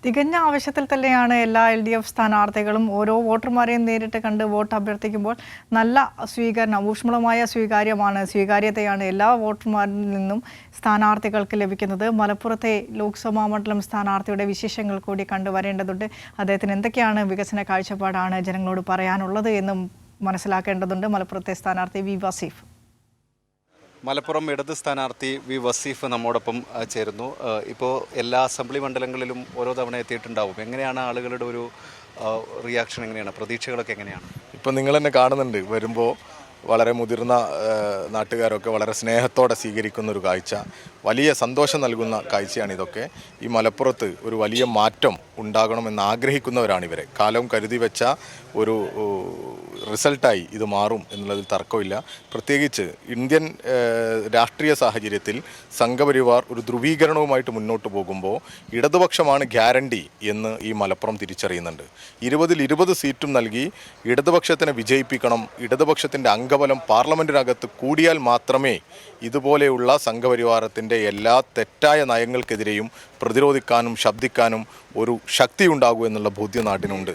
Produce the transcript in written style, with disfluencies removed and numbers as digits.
തികഞ്ഞ ആവശ്യത്തിൽ തന്നെയാണ് എല്ലാ LDF സ്ഥാനാർത്ഥികളും ഓരോ വോട്ടർമാരെയും നേരിട്ട് കണ്ട് വോട്ട് അഭ്യർത്ഥിക്കുമ്പോൾ നല്ല ഊഷ്മളമായ സ്വീകാര്യതയാണ് എല്ലാ വോട്ടർമാരിൽ നിന്നും സ്ഥാനാർത്ഥികൾക്ക് ലഭിക്കുന്നത്. മലപ്പുറത്തെ ലോക്സഭാ മണ്ഡലം സ്ഥാനാർത്ഥിയുടെ വിശേഷങ്ങൾ കൂടി കണ്ടുവരേണ്ടതുണ്ട്. അദ്ദേഹത്തിന് എന്തൊക്കെയാണ് വികസന കാഴ്ചപ്പാടാണ് ജനങ്ങളോട് പറയാനുള്ളത് എന്നും മനസ്സിലാക്കേണ്ടതുണ്ട്. മലപ്പുറത്തെ സ്ഥാനാർത്ഥി വി വസീഫ്. മലപ്പുറം ഇടത് സ്ഥാനാർത്ഥി വി വസീഫ് നമ്മോടൊപ്പം ചേരുന്നു. ഇപ്പോൾ എല്ലാ അസംബ്ലി മണ്ഡലങ്ങളിലും ഓരോ തവണ എത്തിയിട്ടുണ്ടാവും. എങ്ങനെയാണ് ആളുകളുടെ ഒരു റിയാക്ഷൻ, എങ്ങനെയാണ് പ്രതീക്ഷകളൊക്കെ എങ്ങനെയാണ്? ഇപ്പം നിങ്ങൾ തന്നെ കാണുന്നുണ്ട്, വരുമ്പോൾ വളരെ മുതിർന്ന നാട്ടുകാരൊക്കെ വളരെ സ്നേഹത്തോടെ സ്വീകരിക്കുന്ന ഒരു കാഴ്ച, വലിയ സന്തോഷം നൽകുന്ന കാഴ്ചയാണ് ഇതൊക്കെ. ഈ മലപ്പുറത്ത് ഒരു വലിയ മാറ്റം ഉണ്ടാകണമെന്ന് ആഗ്രഹിക്കുന്നവരാണ് ഇവരെ. കാലം കരുതി വെച്ച ഒരു റിസൾട്ടായി ഇത് മാറും എന്നുള്ളതിൽ തർക്കമില്ല. പ്രത്യേകിച്ച് ഇന്ത്യൻ രാഷ്ട്രീയ സാഹചര്യത്തിൽ സംഘപരിവാർ ഒരു ധ്രുവീകരണവുമായിട്ട് മുന്നോട്ട് പോകുമ്പോൾ ഇടതുപക്ഷമാണ് ഗ്യാരണ്ടി എന്ന് ഈ മലപ്പുറം തിരിച്ചറിയുന്നുണ്ട്. 20 സീറ്റും നൽകി ഇടതുപക്ഷത്തിനെ വിജയിപ്പിക്കണം. ഇടതുപക്ഷത്തിൻ്റെ അംഗബലം പാർലമെൻറ്റിനകത്ത് കൂടിയാൽ മാത്രമേ ഇതുപോലെയുള്ള സംഘപരിവാരത്തിൻ്റെ എല്ലാ തെറ്റായ നയങ്ങൾക്കെതിരെയും പ്രതിരോധിക്കാനും ശബ്ദിക്കാനും ഒരു ശക്തി ഉണ്ടാകൂ എന്നുള്ള ബോധ്യം നാട്ടിനുണ്ട്.